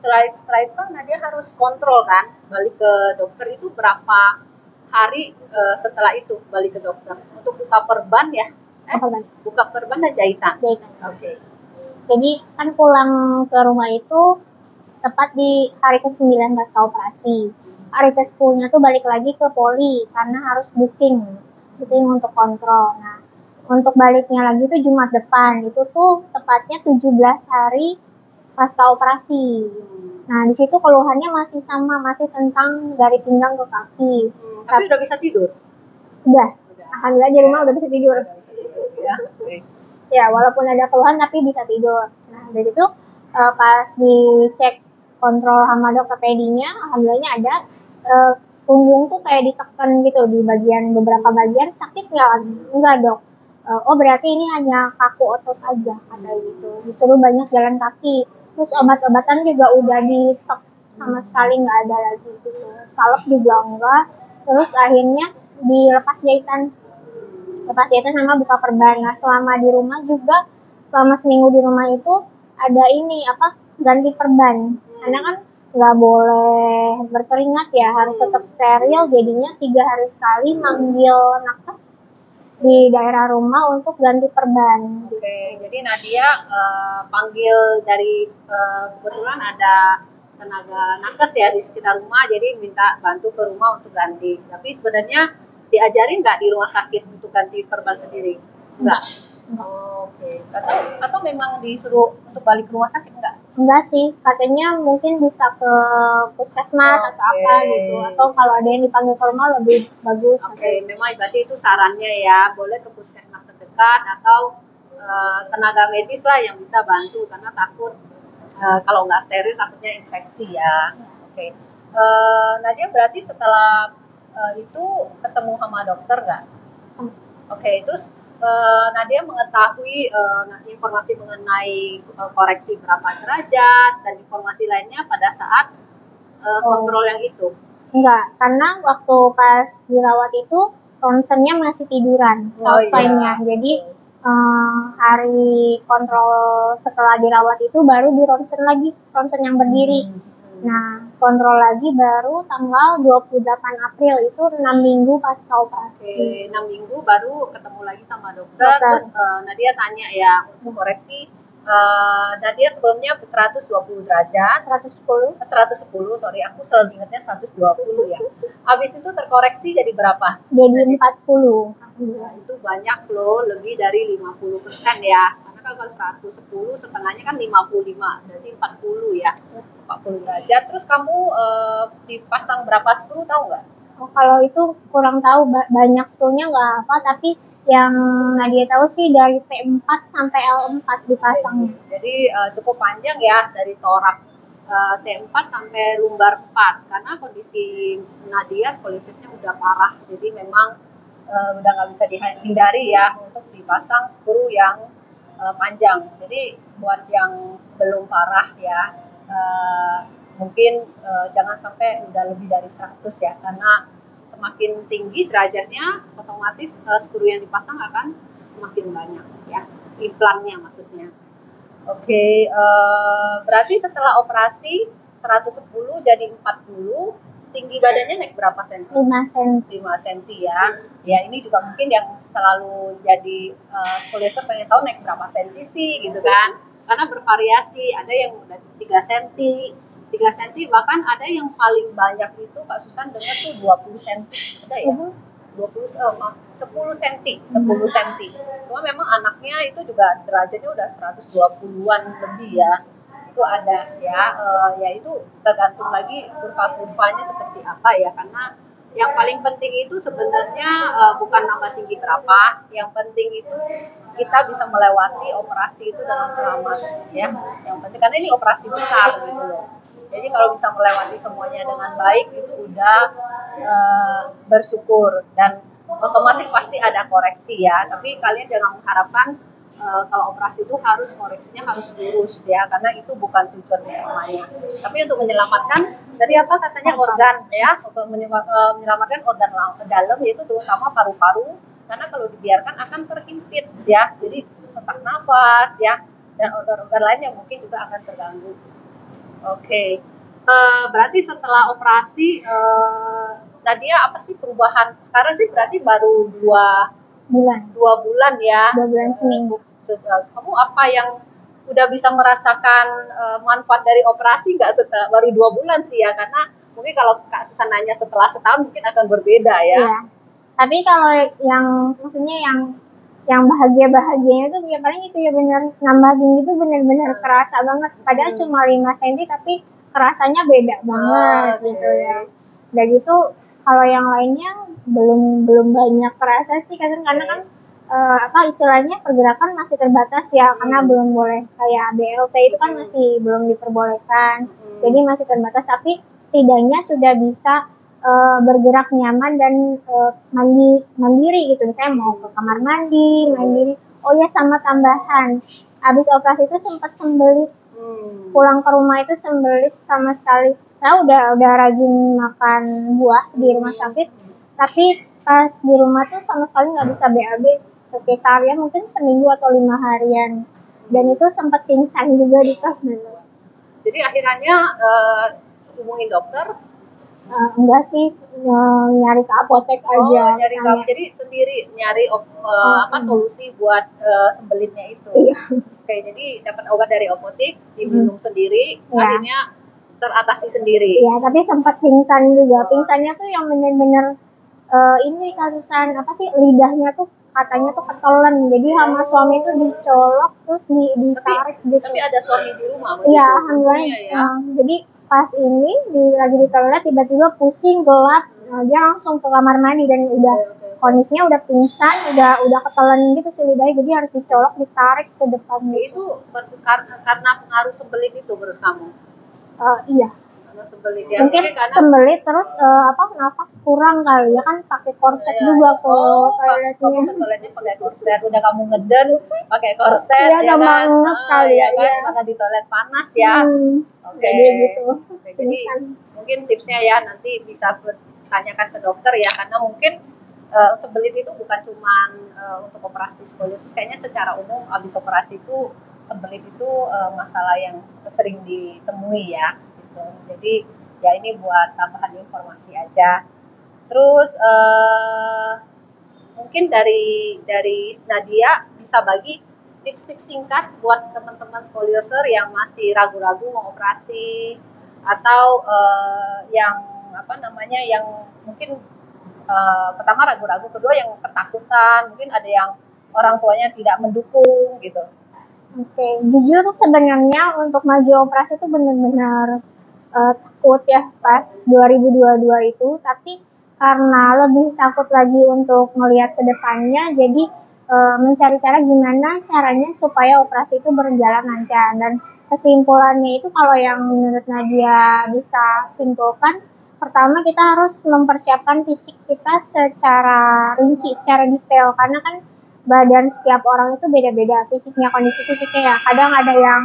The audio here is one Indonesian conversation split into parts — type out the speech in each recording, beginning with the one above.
setelah itu kan Nadia harus kontrol kan, balik ke dokter itu berapa hari setelah itu balik ke dokter untuk buka perban ya? Perban. Buka perban dan jahitan. Jahitan. Oke. Jadi kan pulang ke rumah itu tepat di hari ke-9 pasca operasi. Hari ke-10-nya tuh balik lagi ke poli karena harus booking untuk kontrol. Nah, untuk baliknya lagi tuh Jumat depan. Itu tuh tepatnya 17 hari pasca operasi. Nah, di situ keluhannya masih sama, masih tentang dari pinggang ke kaki. Tapi udah bisa tidur? Udah. Alhamdulillah di rumah udah bisa tidur. Ya, okay. Ya, walaupun ada keluhan tapi bisa tidur. Nah, dari itu pas dicek kontrol sama dokter pedinya, alhamdulillahnya ada punggung tuh kayak ditekan gitu di bagian beberapa bagian. Sakit nggak? Enggak dok. Oh berarti ini hanya kaku otot aja kata gitu. Disuruh banyak jalan kaki. Terus obat-obatan juga udah di stop sama sekali nggak ada lagi gitu. Salep juga enggak. Terus akhirnya dilepas jahitan. Lepas jahitan sama buka perban. Nah selama di rumah juga selama seminggu di rumah itu ada ini ganti perban. Karena kan nggak boleh berkeringat ya, harus tetap steril. Jadinya 3 hari sekali manggil nakes di daerah rumah untuk ganti perban. Oke, jadi Nadia panggil dari kebetulan ada tenaga nakes ya di sekitar rumah, jadi minta bantu ke rumah untuk ganti. Tapi sebenarnya diajarin nggak di rumah sakit untuk ganti perban sendiri? Enggak. Oke. Atau memang disuruh untuk balik ke rumah sakit enggak? Enggak sih, katanya mungkin bisa ke puskesmas atau apa gitu. Atau kalau ada yang dipanggil ke rumah lebih bagus. Oke, memang berarti itu sarannya ya, boleh ke puskesmas terdekat atau tenaga medis lah yang bisa bantu karena takut kalau nggak steril takutnya infeksi ya. Oke. Nadia berarti setelah itu ketemu sama dokter nggak? Oke, terus Nadia mengetahui informasi mengenai koreksi berapa derajat dan informasi lainnya pada saat kontrol yang itu? Enggak, karena waktu pas dirawat itu ronsennya masih tiduran, lainnya. Jadi hari kontrol setelah dirawat itu baru di ronsen lagi, ronsen yang berdiri. Nah, kontrol lagi baru tanggal 28 April itu 6 minggu pasca operasi. Oke, 6 minggu baru ketemu lagi sama dokter. Terus Nadia tanya ya untuk koreksi. Nadia sebelumnya 120 derajat. 110, sorry, aku selalu ingatnya 120 ya. Habis itu terkoreksi jadi berapa? Jadi 40. Nah, itu banyak loh, lebih dari 50% ya. Karena kalau 110 setengahnya kan 55, berarti 40 ya. 40 derajat. Terus kamu dipasang berapa skru tahu nggak? Oh, kalau itu kurang tahu, banyak skrunya nggak apa, tapi yang Nadia tahu sih dari T4 sampai L4 dipasangnya. Jadi cukup panjang ya dari torak T4 sampai lumbar 4 karena kondisi Nadia skolisisnya udah parah. Jadi memang udah nggak bisa dihindari ya untuk dipasang skru yang panjang. Jadi buat yang belum parah ya mungkin jangan sampai udah lebih dari 100 ya, karena semakin tinggi derajatnya otomatis skru yang dipasang akan semakin banyak ya, implannya maksudnya. Oke, berarti setelah operasi 110 jadi 40, tinggi badannya naik berapa senti? 5 cm. 5 cm ya. Ya ini juga mungkin yang selalu jadi skoliosis pengen tahu naik berapa senti sih gitu kan. Karena bervariasi, ada yang udah 3 cm, 3 cm, bahkan ada yang paling banyak itu Kak Susan dengar tuh 20 cm. Ada ya? 10 cm. Cuma memang anaknya itu juga derajatnya udah 120-an lebih ya. Itu ada ya, ya itu tergantung lagi kurva-kurvanya seperti apa ya, karena yang paling penting itu sebenarnya bukan nambah tinggi berapa, yang penting itu kita bisa melewati operasi itu dengan selamat ya. Yang penting karena ini operasi besar gitu loh. Jadi kalau bisa melewati semuanya dengan baik itu udah bersyukur, dan otomatis pasti ada koreksi ya. Tapi kalian jangan mengharapkan kalau operasi itu harus koreksinya harus lurus ya, karena itu bukan tujuan utamanya. Tapi untuk menyelamatkan dari apa katanya organ ya, untuk menyelamatkan organ dalam yaitu terutama paru-paru, karena kalau dibiarkan akan terhimpit ya, jadi sesak nafas ya, dan organ-organ lain yang mungkin juga akan terganggu. Oke. Berarti setelah operasi Nadia apa sih perubahan? Sekarang sih berarti baru Bulan, 2 bulan ya. 2 bulan seminggu. Kamu apa yang udah bisa merasakan manfaat dari operasi nggak setelah baru 2 bulan sih ya? Karena mungkin kalau Kak Susan nanya setelah setahun mungkin akan berbeda ya. Iya. Tapi kalau yang maksudnya yang bahagianya tuh ya paling itu ya bener nambah tinggi tuh bener-bener kerasa banget. Padahal cuma 5 cm tapi kerasanya beda banget gitu ya. Dan itu kalau yang lainnya belum banyak kerasa sih karena kan apa istilahnya pergerakan masih terbatas ya karena belum boleh kayak BLT itu kan masih belum diperbolehkan. Jadi masih terbatas tapi setidaknya sudah bisa bergerak nyaman dan mandiri gitu. Misalnya mau ke kamar mandi, mandiri. Oh ya sama tambahan, abis operasi itu sempat sembelit. Pulang ke rumah itu sembelit sama sekali. Nah udah rajin makan buah di rumah sakit, tapi pas di rumah tuh sama sekali nggak bisa BAB sekitar ya mungkin seminggu atau 5 harian. Dan itu sempat pingsan juga di kelas dulu. Jadi akhirnya hubungin dokter. Enggak sih, nyari ke apotek aja. Nyari ke jadi sendiri nyari solusi buat sembelitnya itu. Iya. Oke, jadi dapat obat dari apotek, diminum sendiri, akhirnya teratasi sendiri. Iya, tapi sempat pingsan juga. Pingsannya tuh yang bener-bener ini kasusan apa sih lidahnya tuh katanya tuh ketelan. Jadi sama suami tuh dicolok terus ditarik gitu. Tapi ada suami di rumah. Iya, alhamdulillah. Ya. Jadi pas ini lagi di toilet tiba-tiba pusing gelap, dia langsung ke kamar mandi dan udah kondisinya udah pingsan, udah ketelan gitu sih lidahnya, jadi harus dicolok, ditarik ke depan. Itu karena pengaruh sembelit itu menurut kamu? Iya. Sembelit ya. Mungkin sembelit terus nafas kurang kali ya kan pakai korset juga ke toiletnya. Kamu ke toiletnya pakai korset, udah kamu ngeden pakai korset ya kan? Kali ya kan, mana di toilet panas ya. Oke. Gitu. Jadi mungkin tipsnya ya nanti bisa bertanyakan ke dokter ya karena mungkin sembelit itu bukan cuma untuk operasi skoliosis, kayaknya secara umum habis operasi itu sembelit itu masalah yang sering ditemui ya. Jadi ya ini buat tambahan informasi aja. Terus mungkin dari Nadia bisa bagi tips-tips singkat buat teman-teman skolioser yang masih ragu-ragu mau operasi atau yang yang mungkin pertama ragu-ragu, kedua yang ketakutan, mungkin ada yang orang tuanya tidak mendukung gitu. Oke, jujur sebenarnya untuk maju operasi itu benar-benar takut ya pas 2022 itu, tapi karena lebih takut lagi untuk melihat ke depannya, jadi mencari cara gimana caranya supaya operasi itu berjalan lancar. Dan kesimpulannya itu kalau yang menurut Nadia bisa simpulkan, pertama kita harus mempersiapkan fisik kita secara rinci, secara detail, karena kan badan setiap orang itu beda-beda fisiknya, kondisi fisiknya ya. Kadang ada yang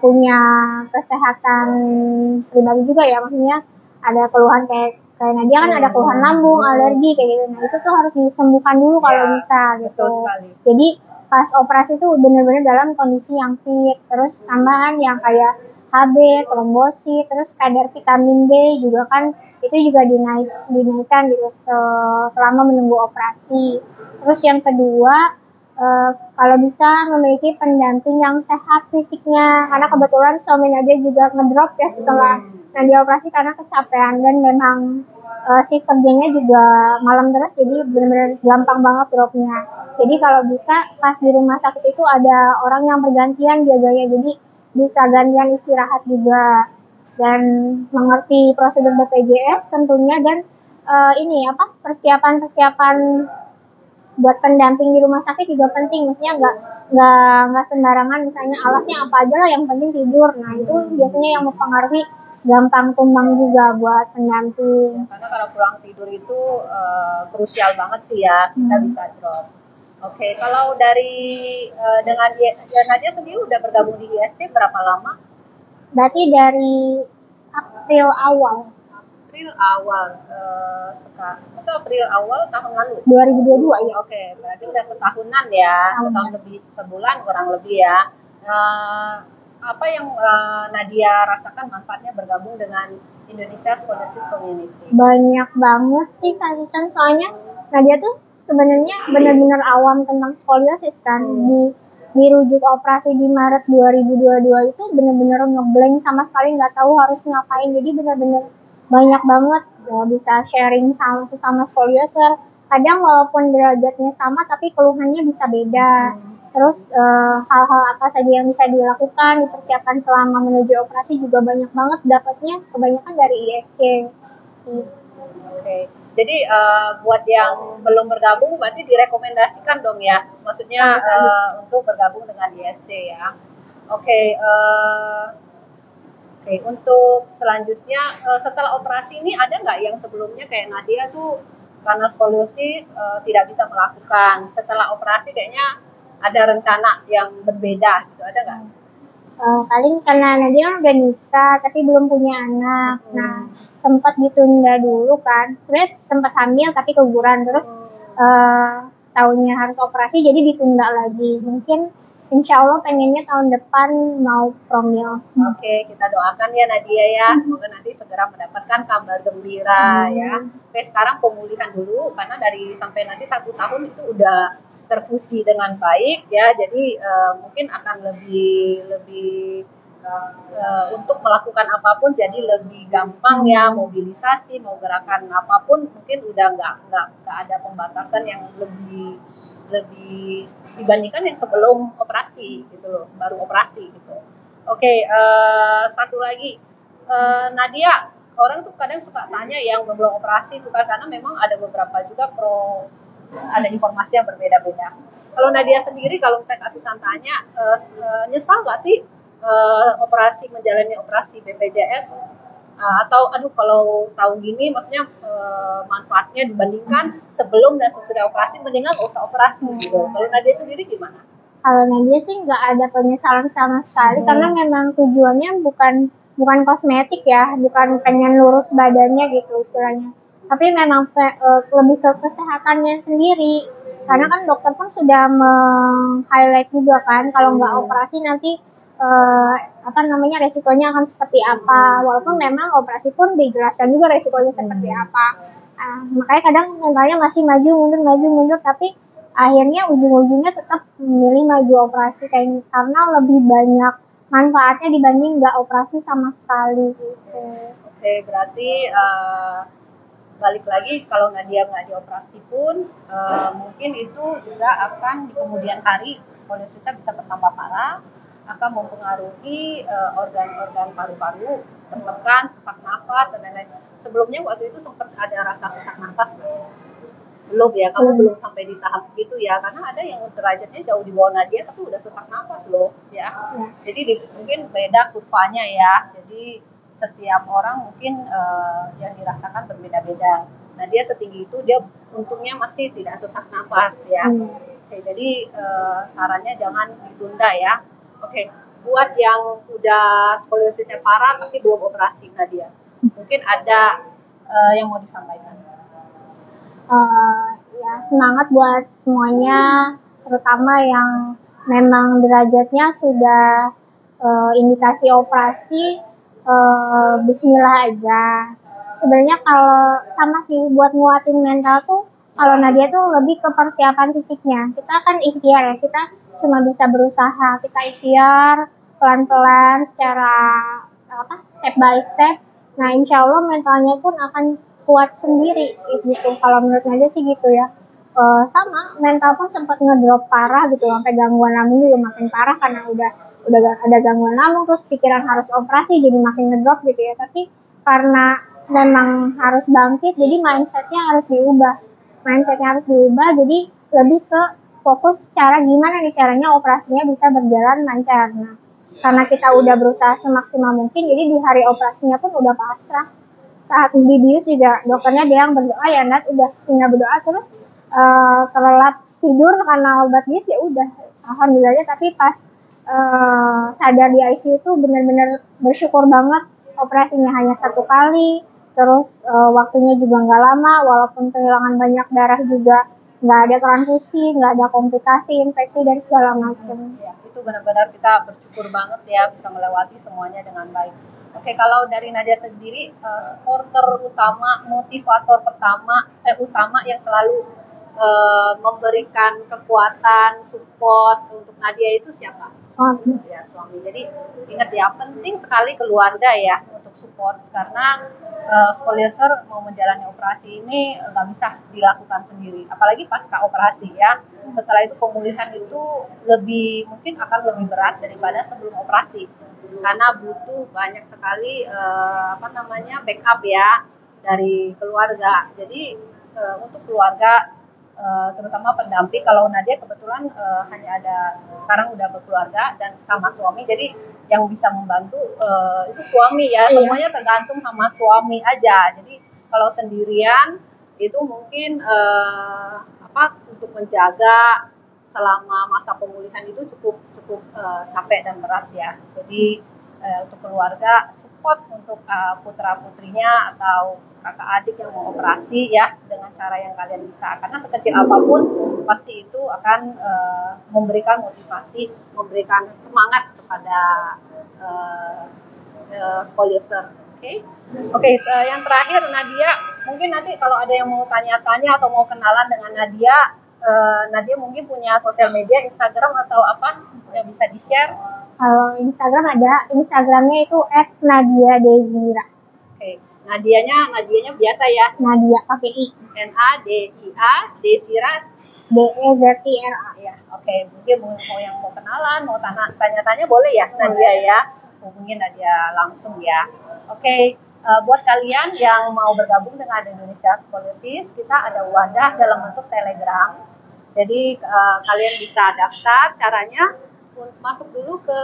punya kesehatan pribadi juga ya, maksudnya ada keluhan kayak Nadia kan ada keluhan lambung, alergi kayak gitu. Nah itu tuh harus disembuhkan dulu kalau bisa gitu. Jadi pas operasi tuh benar-benar dalam kondisi yang fit. Terus tambahan yang kayak HB, trombosit, terus kadar vitamin D juga kan itu juga dinaikkan gitu selama menunggu operasi. Terus yang kedua kalau bisa memiliki pendamping yang sehat fisiknya, karena kebetulan suami Nadia juga ngedrop ya setelah Nadia operasi karena kecapean dan memang shift kerjanya juga malam terus, jadi benar-benar gampang banget dropnya. Jadi kalau bisa pas di rumah sakit itu ada orang yang bergantian jaganya, jadi bisa gantian istirahat juga dan mengerti prosedur BPJS tentunya, dan persiapan buat pendamping di rumah sakit juga penting, maksudnya nggak sembarangan, misalnya alasnya apa aja lah yang penting tidur. Nah itu biasanya yang mempengaruhi gampang tumbang juga buat pendamping. Karena kalau kurang tidur itu krusial banget sih ya, kita bisa drop. Oke, kalau dari dengan Nadia sendiri udah bergabung di ISC berapa lama? Berarti dari April awal. April awal tahun lalu? 2022 ya. Oke, berarti udah setahunan ya, setahun lebih, sebulan kurang lebih ya. apa yang Nadia rasakan manfaatnya bergabung dengan Indonesia Scoliosis Community? Banyak banget sih Kak, soalnya Nadia tuh sebenarnya benar-benar awam tentang skoliosis kan. Dirujuk operasi di Maret 2022 itu benar-benar ngeblank, sama sekali nggak tahu harus ngapain. Jadi benar-benar banyak banget ya, bisa sharing sama skolioser. Kadang walaupun derajatnya sama tapi keluhannya bisa beda. Terus hal-hal apa saja yang bisa dilakukan, dipersiapkan selama menuju operasi juga banyak banget dapatnya, kebanyakan dari ISC. Oke. Jadi buat yang belum bergabung berarti direkomendasikan dong ya, maksudnya untuk bergabung dengan ISC ya. Oke. Oke, untuk selanjutnya setelah operasi ini ada nggak yang sebelumnya kayak Nadia tuh karena skoliosis tidak bisa melakukan, setelah operasi kayaknya ada rencana yang berbeda gitu, ada nggak? Paling karena Nadia kan udah nikah tapi belum punya anak. Nah, sempat ditunda dulu kan. Sebenarnya sempat hamil tapi keguguran, terus tahunnya harus operasi jadi ditunda lagi. Mungkin insya Allah pengennya tahun depan mau promil. Oke, kita doakan ya Nadia ya, semoga nanti segera mendapatkan kabar gembira ya. Oke, sekarang pemulihan dulu karena dari sampai nanti 1 tahun itu udah terfusi dengan baik ya, jadi mungkin akan lebih untuk melakukan apapun jadi lebih gampang ya, mobilisasi mau gerakan apapun mungkin udah nggak ada pembatasan yang lebih dibandingkan yang sebelum operasi gitu loh, baru operasi gitu. Oke, satu lagi Nadia, orang tuh kadang suka tanya yang belum operasi itu kan, karena memang ada beberapa juga ada informasi yang berbeda-beda. Kalau Nadia sendiri, kalau misalnya kasih tanya, nyesal nggak sih menjalani operasi BPJS? Atau aduh kalau tahu gini, maksudnya manfaatnya dibandingkan sebelum dan sesudah operasi, mendingan nggak usah operasi gitu. Kalau Nadia sendiri gimana? Kalau Nadia sih nggak ada penyesalan sama sekali, karena memang tujuannya bukan kosmetik ya, bukan pengen lurus badannya gitu istilahnya. Tapi memang lebih ke kesehatannya sendiri. Karena kan dokter pun sudah meng-highlight juga kan, kalau nggak operasi nanti resikonya akan seperti apa. Walaupun memang operasi pun dijelaskan juga resikonya seperti apa. Makanya kadang mentalnya masih maju mundur, tapi akhirnya ujung-ujungnya tetap memilih maju operasi karena lebih banyak manfaatnya dibanding nggak operasi sama sekali gitu. Oke, berarti balik lagi kalau Nadia nggak dioperasi pun mungkin itu juga akan di kemudian hari skoliosisnya bisa bertambah parah, akan mempengaruhi organ-organ paru-paru, tertekan, sesak nafas dan lain-lain. Sebelumnya waktu itu sempat ada rasa sesak nafas nggak? Belum ya, kamu belum sampai di tahap gitu ya, karena ada yang derajatnya jauh di bawah Nadia tapi udah sesak nafas loh ya. Jadi mungkin beda kurvanya ya, jadi setiap orang mungkin yang dirasakan berbeda-beda. Nah dia setinggi itu dia untungnya masih tidak sesak nafas ya. Oke, jadi sarannya jangan ditunda ya. Oke, buat yang udah skoliosisnya parah tapi belum operasi Nadia, mungkin ada yang mau disampaikan. Ya semangat buat semuanya, terutama yang memang derajatnya sudah indikasi operasi, bismillah aja. Sebenarnya kalau sama sih buat nguatin mental tuh, kalau Nadia tuh lebih ke persiapan fisiknya. Kita kan ikhtiar ya, kita cuma bisa berusaha, kita ikhtiar pelan-pelan secara step by step. Nah insya Allah mentalnya pun akan kuat sendiri gitu. Kalau menurut Nadia sih gitu ya. Sama mental pun sempat ngedrop parah gitu, sampai gangguan lambung juga makin parah karena udah ada gangguan lambung, terus pikiran harus operasi jadi makin ngedrop gitu ya. Tapi karena memang harus bangkit, jadi mindsetnya harus diubah, jadi lebih ke fokus gimana nih caranya operasinya bisa berjalan lancar. Nah, karena kita udah berusaha semaksimal mungkin, jadi di hari operasinya pun udah pasrah. Saat dibius juga dokternya bilang berdoa ya Nat, udah tinggal berdoa, terus terlelap tidur karena obat bius ya udah alhamdulillahnya. Tapi pas sadar di ICU tuh benar-benar bersyukur banget, operasinya hanya 1 kali, terus waktunya juga nggak lama, walaupun kehilangan banyak darah juga nggak ada transfusi, nggak ada komplikasi, infeksi dan segala macam. Ya, itu benar-benar kita bersyukur banget ya bisa melewati semuanya dengan baik. Oke, kalau dari Nadia sendiri, supporter utama, motivator utama yang selalu memberikan kekuatan, support untuk Nadia itu siapa? Suami. Ya, suami. Jadi ingat ya, penting sekali keluarga ya untuk support karena skolioser mau menjalani operasi ini nggak bisa dilakukan sendiri, apalagi pasca operasi ya. Setelah itu pemulihan itu mungkin akan lebih berat daripada sebelum operasi karena butuh banyak sekali backup ya dari keluarga. Jadi untuk keluarga terutama pendamping, kalau Nadia kebetulan hanya ada sekarang udah berkeluarga dan sama suami, jadi yang bisa membantu itu suami ya. Semuanya tergantung sama suami aja. Jadi kalau sendirian itu mungkin untuk menjaga selama masa pemulihan itu cukup capek dan berat ya. Jadi untuk keluarga support untuk putra putrinya atau kakak adik yang mau operasi ya dengan cara yang kalian bisa, karena sekecil apapun pasti itu akan memberikan motivasi, memberikan semangat kepada skolioser. Oke, yang terakhir Nadia, mungkin nanti kalau ada yang mau tanya-tanya atau mau kenalan dengan Nadia, Nadia mungkin punya sosial media, Instagram atau apa yang bisa di-share? Kalau Instagram ada, Instagramnya itu @nadiadezira. Oke, Nadianya biasa ya? Nadia pakai I. Nadia Desira Dezira. Ya, oke. Mungkin mau yang mau kenalan, mau tanya-tanya boleh ya Nadia ya. Hubungin Nadia langsung ya. Oke, buat kalian yang mau bergabung dengan Indonesia Scoliosis, kita ada wadah dalam bentuk Telegram. Jadi kalian bisa daftar. Caranya masuk dulu ke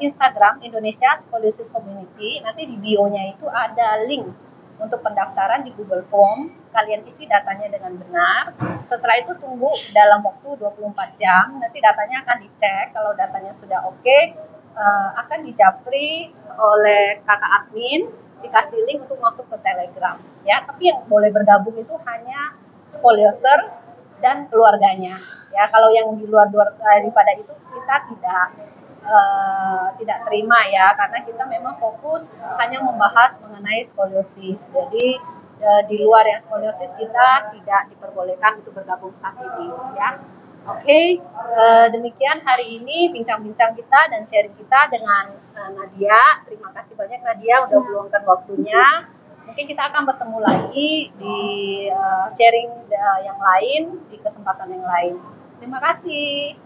Instagram Indonesia Scoliosis Community. Nanti di bio-nya itu ada link untuk pendaftaran di Google Form. Kalian isi datanya dengan benar. Setelah itu tunggu dalam waktu 24 jam. Nanti datanya akan dicek. Kalau datanya sudah oke, akan dijapri oleh kakak admin, dikasih link untuk masuk ke Telegram. Ya, tapi yang boleh bergabung itu hanya scolioser dan keluarganya. Ya, kalau yang di luar daripada itu kita tidak terima ya, karena kita memang fokus hanya membahas mengenai skoliosis. Jadi di luar yang skoliosis kita tidak diperbolehkan untuk bergabung saat ini ya. Oke, demikian hari ini bincang-bincang kita dan sharing kita dengan Nadia. Terima kasih banyak Nadia udah meluangkan waktunya. Mungkin kita akan bertemu lagi di sharing yang lain, di kesempatan yang lain. Terima kasih.